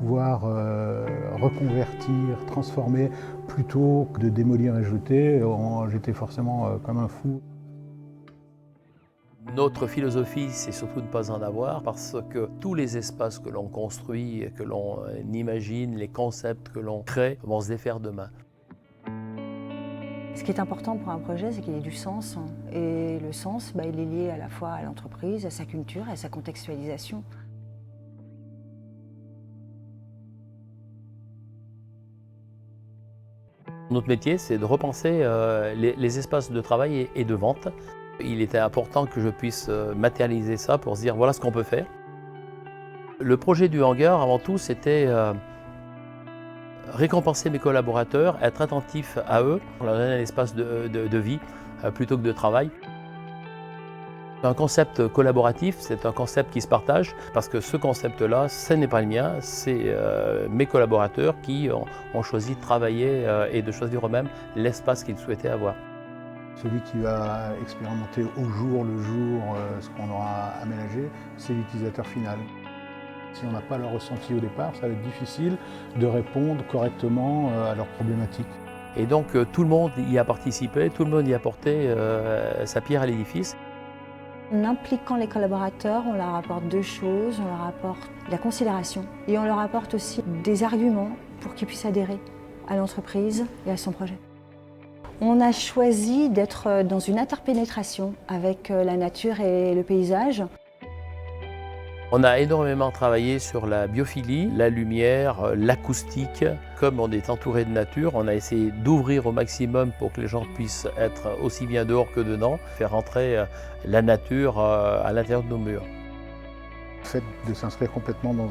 pouvoir reconvertir, transformer, plutôt que de démolir et jeter. J'étais forcément comme un fou. Notre philosophie, c'est surtout de ne pas en avoir parce que tous les espaces que l'on construit, que l'on imagine, les concepts que l'on crée vont se défaire demain. Ce qui est important pour un projet, c'est qu'il ait du sens. Et le sens, il est lié à la fois à l'entreprise, à sa culture, à sa contextualisation. Notre métier, c'est de repenser les espaces de travail et de vente. Il était important que je puisse matérialiser ça pour se dire voilà ce qu'on peut faire. Le projet du hangar, avant tout, c'était récompenser mes collaborateurs, être attentif à eux, leur donner un espace de vie plutôt que de travail. Un concept collaboratif, c'est un concept qui se partage parce que ce concept-là, ce n'est pas le mien, c'est mes collaborateurs qui ont choisi de travailler et de choisir eux-mêmes l'espace qu'ils souhaitaient avoir. Celui qui va expérimenter au jour le jour ce qu'on aura aménagé, c'est l'utilisateur final. Si on n'a pas leur ressenti au départ, ça va être difficile de répondre correctement à leurs problématiques. Et donc tout le monde y a participé, tout le monde y a apporté sa pierre à l'édifice. En impliquant les collaborateurs, on leur apporte deux choses. On leur apporte la considération et on leur apporte aussi des arguments pour qu'ils puissent adhérer à l'entreprise et à son projet. On a choisi d'être dans une interpénétration avec la nature et le paysage. On a énormément travaillé sur la biophilie, la lumière, l'acoustique. Comme on est entouré de nature, on a essayé d'ouvrir au maximum pour que les gens puissent être aussi bien dehors que dedans, faire entrer la nature à l'intérieur de nos murs. Le fait de s'inscrire complètement dans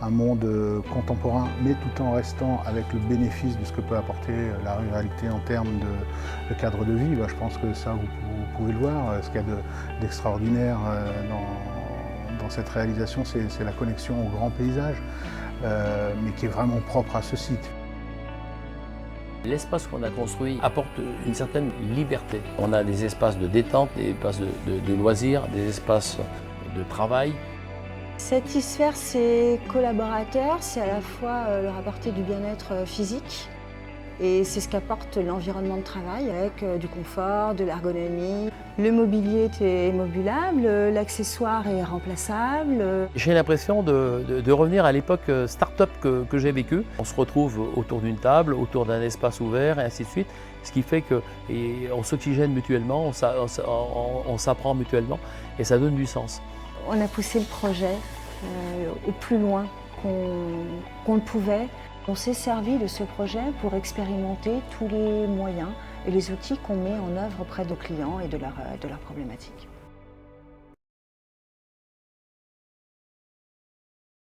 un monde contemporain, mais tout en restant avec le bénéfice de ce que peut apporter la ruralité en termes de cadre de vie, je pense que ça, vous pouvez le voir. Ce qu'il y a d'extraordinaire dans cette réalisation, c'est la connexion au grand paysage, mais qui est vraiment propre à ce site. L'espace qu'on a construit apporte une certaine liberté. On a des espaces de détente, des espaces de loisirs, des espaces de travail. Satisfaire ses collaborateurs, c'est à la fois leur apporter du bien-être physique et c'est ce qu'apporte l'environnement de travail avec du confort, de l'ergonomie. Le mobilier est modulable, l'accessoire est remplaçable. J'ai l'impression de revenir à l'époque start-up que j'ai vécue. On se retrouve autour d'une table, autour d'un espace ouvert et ainsi de suite. Ce qui fait qu'on s'oxygène mutuellement, on s'apprend mutuellement et ça donne du sens. On a poussé le projet au plus loin qu'on le pouvait. On s'est servi de ce projet pour expérimenter tous les moyens et les outils qu'on met en œuvre auprès de nos clients et de leurs problématiques.